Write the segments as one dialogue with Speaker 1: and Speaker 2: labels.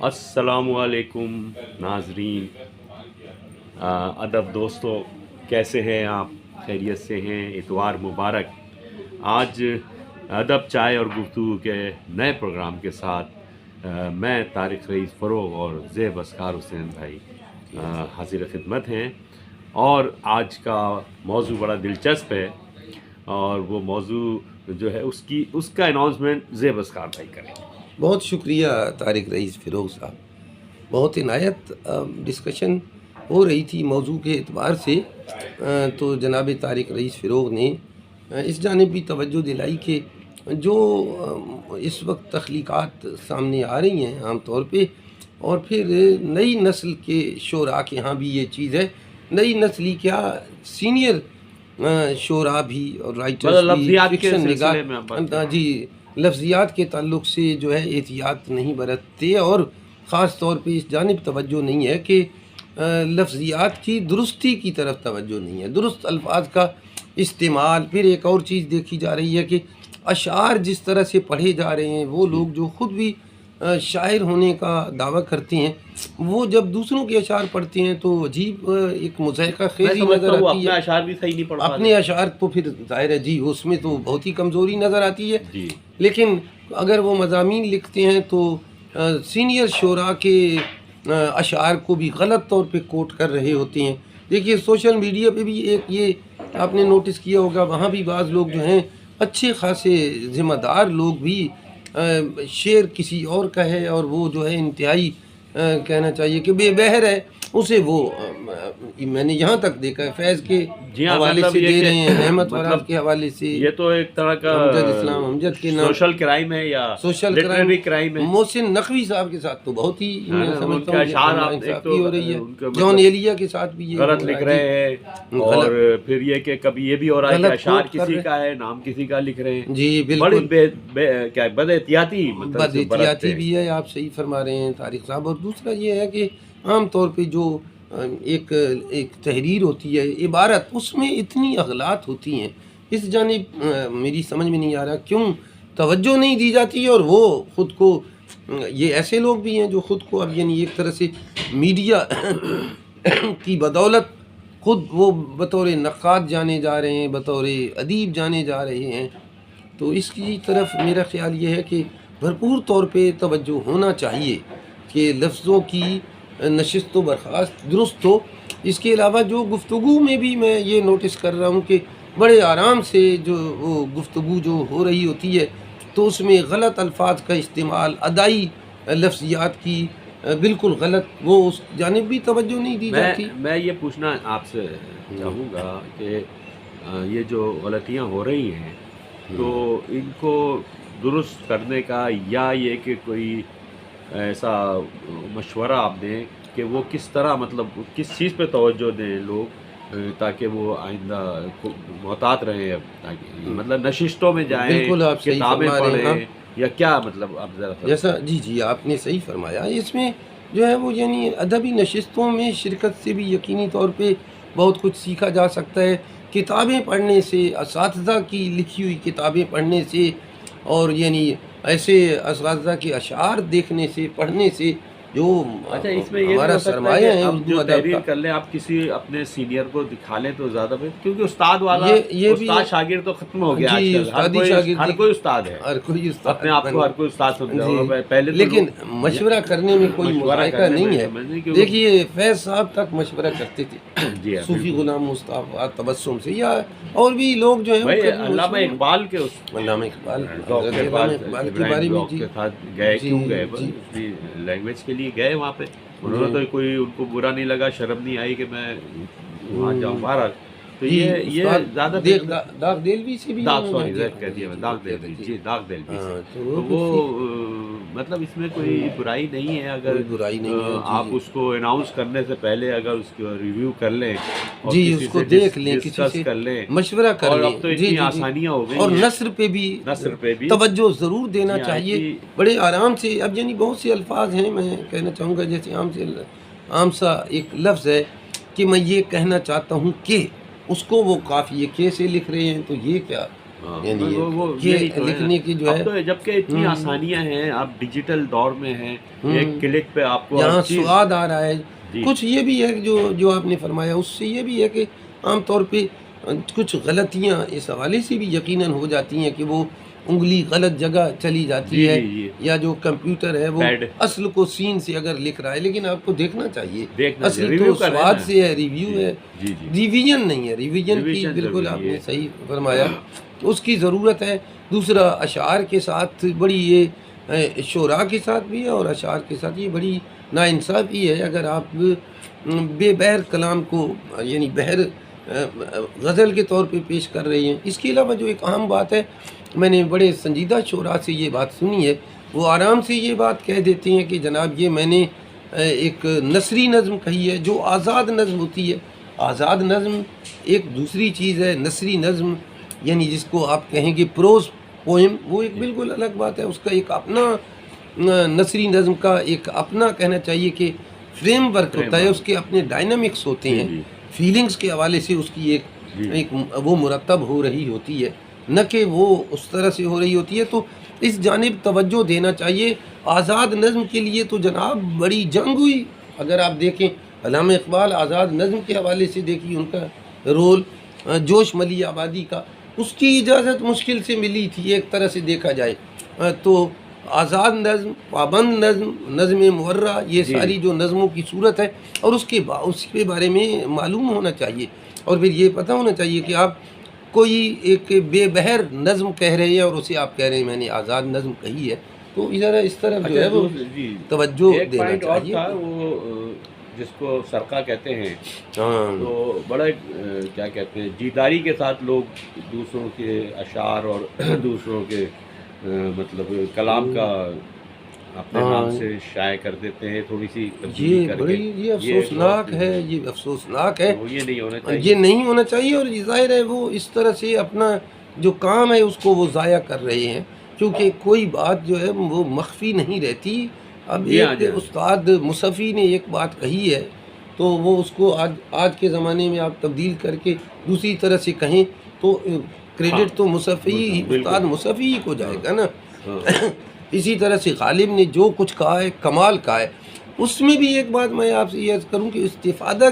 Speaker 1: السلام علیکم ناظرین، ادب دوستو، کیسے ہیں آپ؟ خیریت سے ہیں؟ اتوار مبارک۔ آج ادب چائے اور گفتگو کے نئے پروگرام کے ساتھ میں طارق رئیس فروغ اور زیب اسکار حسین بھائی حاضر خدمت ہیں، اور آج کا موضوع بڑا دلچسپ ہے، اور وہ موضوع جو ہے اس کا اناؤنسمنٹ زیب اسکار بھائی کریں گے۔
Speaker 2: بہت شکریہ طارق رئیس فروغ صاحب، بہت عنایت ڈسکشن ہو رہی تھی موضوع کے اعتبار سے، تو جناب طارق رئیس فروغ نے اس جانب بھی توجہ دلائی کہ جو اس وقت تخلیقات سامنے آ رہی ہیں عام طور پہ، اور پھر نئی نسل کے شعراء کے ہاں بھی یہ چیز ہے، نئی نسلی کیا سینئر شعراء بھی اور رائٹرز بھی، فکشن نگار جی، لفظیات کے تعلق سے جو ہے احتیاط نہیں برتتے، اور خاص طور پہ اس جانب توجہ نہیں ہے کہ لفظیات کی درستی کی طرف توجہ نہیں ہے، درست الفاظ کا استعمال۔ پھر ایک اور چیز دیکھی جا رہی ہے کہ اشعار جس طرح سے پڑھے جا رہے ہیں، وہ لوگ جو خود بھی شاعر ہونے کا دعویٰ کرتے ہیں، وہ جب دوسروں کے اشعار پڑھتے ہیں تو عجیب ایک مضحکہ خیزی نظر آتی ہے۔
Speaker 1: اپنے اشعار بھی صحیح نہیں پڑھ پاتے،
Speaker 2: اپنے اشعار تو پھر ظاہر ہے جی اس میں تو بہت ہی کمزوری نظر آتی ہے
Speaker 1: جی۔
Speaker 2: لیکن اگر وہ مضامین لکھتے ہیں تو سینئر شعراء کے اشعار کو بھی غلط طور پہ کوٹ کر رہے ہوتے ہیں۔ دیکھیے سوشل میڈیا پہ بھی ایک یہ آپ نے نوٹس کیا ہوگا، وہاں بھی بعض لوگ جو ہیں اچھے خاصے ذمہ دار لوگ بھی شعر کسی اور کا ہے، اور وہ جو ہے انتہائی کہنا چاہیے کہ بے بہر ہے، اسے وہ میں نے یہاں تک دیکھا ہے فیض کے حوالے سے دے رہے ہیں، احمد فراز کے حوالے سے،
Speaker 1: یہ تو ایک طرح کا
Speaker 2: امجد اسلام امجد کے نام
Speaker 1: سوشل کرائم ہے یا
Speaker 2: سوشل
Speaker 1: لٹریری کرائم ہے۔
Speaker 2: محسن نقوی صاحب کے ساتھ تو بہت ہی میں سمجھتا ہوں
Speaker 1: اشعار
Speaker 2: ہو رہی ہے، جان ایلیا کے ساتھ بھی یہ
Speaker 1: غلط لکھ رہے ہیں، اور پھر یہ کہ کبھی یہ بھی ہو رہا ہے کہ اشعار کسی کا ہے، نام کسی کا لکھ رہے ہیں،
Speaker 2: جی بالکل
Speaker 1: کیا بد احتیاطی
Speaker 2: بد احتیاطی بھی ہے، آپ صحیح فرما رہے ہیں طارق صاحب۔ اور دوسرا یہ ہے کہ عام طور پہ جو ایک تحریر ہوتی ہے، عبارت، اس میں اتنی اغلاط ہوتی ہیں، اس جانب میری سمجھ میں نہیں آ رہا کیوں توجہ نہیں دی جاتی ہے، اور وہ خود کو، یہ ایسے لوگ بھی ہیں جو خود کو اب یعنی ایک طرح سے میڈیا کی بدولت خود وہ بطور نقاد جانے جا رہے ہیں، بطور ادیب جانے جا رہے ہیں۔ تو اس کی طرف میرا خیال یہ ہے کہ بھرپور طور پہ توجہ ہونا چاہیے کہ لفظوں کی نشست و برخاست درست ہو۔ اس کے علاوہ جو گفتگو میں بھی میں یہ نوٹس کر رہا ہوں کہ بڑے آرام سے جو وہ گفتگو جو ہو رہی ہوتی ہے تو اس میں غلط الفاظ کا استعمال، ادائی لفظیات کی بالکل غلط، وہ اس جانب بھی توجہ نہیں دی جاتی۔
Speaker 1: میں یہ پوچھنا آپ سے چاہوں گا کہ یہ جو غلطیاں ہو رہی ہیں تو ان کو درست کرنے کا، یا یہ کہ کوئی ایسا مشورہ آپ دیں کہ وہ کس طرح، مطلب کس چیز پہ توجہ دیں لوگ تاکہ وہ آئندہ محتاط رہیں، تاکہ مطلب نشستوں میں جائیں،
Speaker 2: بالکل آپ صحیح
Speaker 1: کتابیں
Speaker 2: فرما رہے ہیں،
Speaker 1: پڑھیں، یا کیا مطلب آپ ذرا
Speaker 2: جیسا جی آپ نے صحیح فرمایا۔ اس میں جو ہے وہ یعنی ادبی نشستوں میں شرکت سے بھی یقینی طور پہ بہت کچھ سیکھا جا سکتا ہے، کتابیں پڑھنے سے، اساتذہ کی لکھی ہوئی کتابیں پڑھنے سے، اور یعنی ایسے اساتذہ کے اشعار دیکھنے سے، پڑھنے سے، جو
Speaker 1: اچھا اس میں یہ
Speaker 2: ہمارا سرمایہ ہے اردو ادب
Speaker 1: تحریر
Speaker 2: کا۔
Speaker 1: کر لیں، آپ کسی اپنے سینئر کو دکھا لیں تو زیادہ بہتر، کیونکہ استاد والا
Speaker 2: یہ بھی
Speaker 1: استاد شاگرد تو ختم ہو گیا
Speaker 2: جی،
Speaker 1: آج کل،
Speaker 2: استادی شاگردی،
Speaker 1: ہر کوئی استاد ہے،
Speaker 2: ہر کوئی استاد
Speaker 1: اپنے آپ کو ہر کوئی استاد سمجھا ہوگا پہلے تو
Speaker 2: لیکن مشورہ کرنے میں کوئی مذائقہ نہیں ہے۔
Speaker 1: ہے۔
Speaker 2: دیکھیے فیض صاحب تک مشورہ کرتے تھے،
Speaker 1: جی ہاں،
Speaker 2: صوفی غلام مصطفیٰ تبسم سے، یا اور بھی لوگ جو ہیں
Speaker 1: بھائی علامہ اقبال کے
Speaker 2: علامہ اقبال
Speaker 1: کے
Speaker 2: بارے میں جی
Speaker 1: ساتھ گئے، کیوں گئے؟ اپنی لینگویج کے لیے گئے وہاں پہ، انہوں نے تو کوئی ان کو برا نہیں لگا، شرم نہیں آئی کہ میں وہاں جاؤں، بہرحال تو یہ زیادہ
Speaker 2: داغ دلوی سے بھی
Speaker 1: داغ دلوی، جی داغ دلوی سے، تو وہ مطلب اس میں کوئی برائی نہیں ہے، اگر
Speaker 2: برائی نہیں ہے
Speaker 1: آپ اس کو اناؤنس کرنے سے پہلے اگر اس کو ریویو کر لیں،
Speaker 2: جی اس کو دیکھ لیں، کسی سے
Speaker 1: کر لیں،
Speaker 2: مشورہ کر لیں،
Speaker 1: اب تو اتنی آسانیاں ہو گئی،
Speaker 2: اور نثر پہ بھی توجہ ضرور دینا چاہیے، بڑے آرام سے۔ اب یعنی بہت سے الفاظ ہیں، میں کہنا چاہوں گا جیسے عام سا ایک لفظ ہے کہ میں یہ کہنا چاہتا ہوں کہ، اس کو وہ قافیے کے سے لکھ رہے ہیں، تو یہ کیا یعنی
Speaker 1: وہ
Speaker 2: یہ
Speaker 1: یہی تو ہے۔
Speaker 2: لکھنے کی جو
Speaker 1: اب
Speaker 2: ہے
Speaker 1: تو جبکہ اتنی آسانیاں ہیں، آپ ڈیجیٹل دور میں ہیں، ایک کلک پہ آپ کو
Speaker 2: یہاں
Speaker 1: ہر چیز
Speaker 2: سواد آ رہا ہے.
Speaker 1: جی
Speaker 2: کچھ یہ بھی ہے کہ جو آپ نے فرمایا اس سے یہ بھی ہے کہ عام طور پہ کچھ غلطیاں اس حوالے سے بھی یقیناً ہو جاتی ہیں کہ وہ انگلی غلط جگہ چلی جاتی
Speaker 1: جی
Speaker 2: ہے،
Speaker 1: جی جی
Speaker 2: یا جو کمپیوٹر ہے وہ
Speaker 1: پیڈ
Speaker 2: اصل کو سین سے اگر لکھ رہا ہے، لیکن آپ کو دیکھنا چاہیے
Speaker 1: دیکھنا
Speaker 2: اصل
Speaker 1: چاہیے،
Speaker 2: تو
Speaker 1: ریویو کر رہے ہیں
Speaker 2: سواد
Speaker 1: نا۔
Speaker 2: سے ہے، ریویو
Speaker 1: جی
Speaker 2: ہے،
Speaker 1: جی جی
Speaker 2: ریویژن نہیں ہے. ریویژن کی
Speaker 1: ریویژن
Speaker 2: بالکل آپ
Speaker 1: ضروری
Speaker 2: نے
Speaker 1: ہے۔
Speaker 2: صحیح فرمایا، اس کی ضرورت ہے. دوسرا اشعار کے ساتھ بڑی یہ شعراء کے ساتھ بھی ہے اور اشعار کے ساتھ یہ بڑی ناانصافی ہے اگر آپ بے بہر کلام کو یعنی بہر غزل کے طور پہ پیش کر رہے ہیں. اس کے علاوہ جو ایک اہم بات ہے، میں نے بڑے سنجیدہ شعراء سے یہ بات سنی ہے، وہ آرام سے یہ بات کہہ دیتے ہیں کہ جناب یہ میں نے ایک نثری نظم کہی ہے جو آزاد نظم ہوتی ہے. آزاد نظم ایک دوسری چیز ہے، نثری نظم یعنی جس کو آپ کہیں گے پروز پوئم، وہ ایک بالکل الگ بات ہے. اس کا ایک اپنا نثری نظم کا ایک اپنا کہنا چاہیے کہ فریم ورک ہوتا ہے، اس کے اپنے ڈائنامکس ہوتے ہیں، فیلنگز کے حوالے سے اس کی ایک وہ مرتب ہو رہی ہوتی ہے، نہ کہ وہ اس طرح سے ہو رہی ہوتی ہے. تو اس جانب توجہ دینا چاہیے. آزاد نظم کے لیے تو جناب بڑی جنگ ہوئی. اگر آپ دیکھیں علامہ اقبال آزاد نظم کے حوالے سے دیکھیے ان کا رول، جوش ملی آبادی کا، اس کی اجازت مشکل سے ملی تھی ایک طرح سے دیکھا جائے. تو آزاد نظم، پابند نظم، نظم مورع، یہ ساری جو نظموں کی صورت ہے اور اس کے بارے میں معلوم ہونا چاہیے. اور پھر یہ پتہ ہونا چاہیے کہ آپ کوئی ایک بے بہر نظم کہہ رہے ہیں اور اسے آپ کہہ رہے ہیں میں نے آزاد نظم کہی ہے، تو ذرا اس طرف جو ہے وہ توجہ
Speaker 1: ایک
Speaker 2: دینا
Speaker 1: پوائنٹ اور
Speaker 2: چاہیے.
Speaker 1: تھا، وہ جس کو سرقہ کہتے ہیں،
Speaker 2: ہاں
Speaker 1: تو بڑا کیا کہتے ہیں جیداری کے ساتھ لوگ دوسروں کے اشعار اور دوسروں کے مطلب کلام کا اپنے نام سے شائع کر دیتے ہیں، تھوڑی سی تبدیلی
Speaker 2: یہ
Speaker 1: کر کے.
Speaker 2: بڑی یہ افسوسناک ہے، یہ افسوسناک ہے.
Speaker 1: وہ یہ نہیں ہونا چاہیے.
Speaker 2: یہ نہیں ہونا چاہیے اور یہ ظاہر ہے وہ اس طرح سے اپنا جو کام ہے اس کو وہ ضائع کر رہے ہیں، کیونکہ کوئی بات جو ہے وہ مخفی نہیں رہتی. اب ایک استاد مصفی نے ایک بات کہی ہے تو وہ اس کو آج کے زمانے میں آپ تبدیل کر کے دوسری طرح سے کہیں تو کریڈٹ تو مصفی استاد مصفی کو جائے گا نا. اسی طرح سے غالب نے جو کچھ کہا ہے کمال کہا ہے. اس میں بھی ایک بات میں آپ سے یہ عرض کروں کہ استفادہ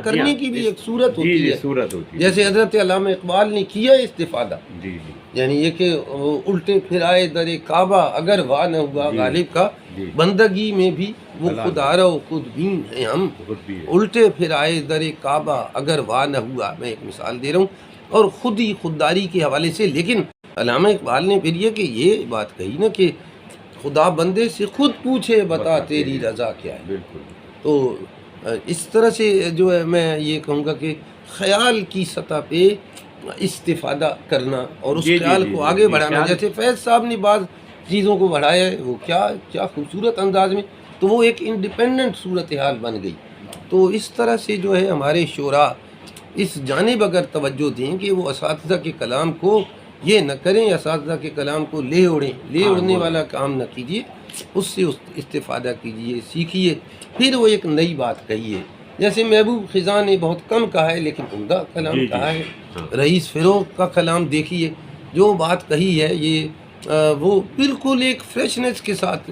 Speaker 2: کرنے کی بھی ایک صورت ہوتی ہے. جیسے حضرت علامہ اقبال نے کیا استفادہ، یعنی یہ کہ الٹے پھرائے در کعبہ اگر واہ نہ ہوا غالب کا، بندگی میں بھی وہ خود آرا و خود بین ہیں ہم. الٹے پھرائے در کعبہ اگر واہ نہ ہوا، میں ایک مثال دے رہا ہوں، اور خود ہی خودداری کے حوالے سے. لیکن علامہ اقبال نے پھر یہ بات کہی نا کہ خدا بندے سے خود پوچھے بتا تیری رضا کیا ہے. تو اس طرح سے جو ہے میں یہ کہوں گا کہ خیال کی سطح پہ استفادہ کرنا اور اس خیال کو آگے بڑھانا. جیسے فیض صاحب نے بعض چیزوں کو بڑھایا ہے، وہ کیا خوبصورت انداز میں، تو وہ ایک انڈیپینڈنٹ صورتحال بن گئی. تو اس طرح سے جو ہے ہمارے شعراء اس جانب اگر توجہ دیں کہ وہ اساتذہ کے کلام کو یہ نہ کریں، اساتذہ کے کلام کو لے اڑنے والا کام نہ کیجیے، اس سے استفادہ کیجیے، سیکھیے. پھر وہ ایک نئی بات کہیے، جیسے محبوب خزاں نے بہت کم کہا ہے لیکن عمدہ کلام کہا ہے. رئیس فروغ کا کلام دیکھیے، جو بات کہی ہے یہ وہ بالکل ایک فریشنس کے ساتھ،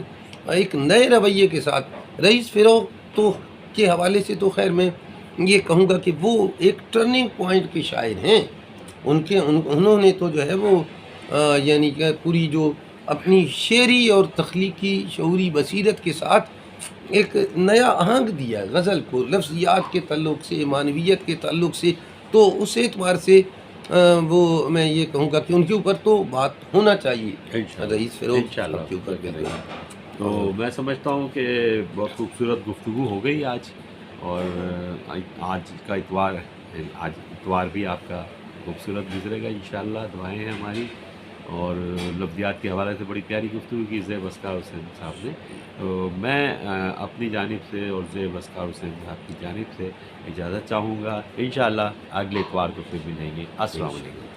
Speaker 2: ایک نئے رویے کے ساتھ. رئیس فروغ تو کے حوالے سے تو خیر میں یہ کہوں گا کہ وہ ایک ٹرننگ پوائنٹ کے شاعر ہیں. انہوں نے تو جو ہے وہ یعنی کہ پوری جو اپنی شعری اور تخلیقی شعوری بصیرت کے ساتھ ایک نیا آہنگ دیا ہے غزل کو، لفظیات کے تعلق سے، معنویت کے تعلق سے. تو اس اعتبار سے وہ میں یہ کہوں گا کہ ان کے اوپر تو بات ہونا چاہیے رئیس فروغ کے اوپر.
Speaker 1: تو میں سمجھتا ہوں کہ بہت خوبصورت گفتگو ہو گئی آج، اور آج کا اتوار بھی آپ کا خوبصورت گزرے گا انشاءاللہ، دعائیں ہیں ہماری. اور لفظیات کے حوالے سے بڑی پیاری گفتگو کی زیب اسکار حسین صاحب نے. تو میں اپنی جانب سے اور زیب اسکار حسین صاحب کی جانب سے اجازت چاہوں گا. انشاءاللہ اگلے اتوار کو پھر ملیں گے. السلام علیکم.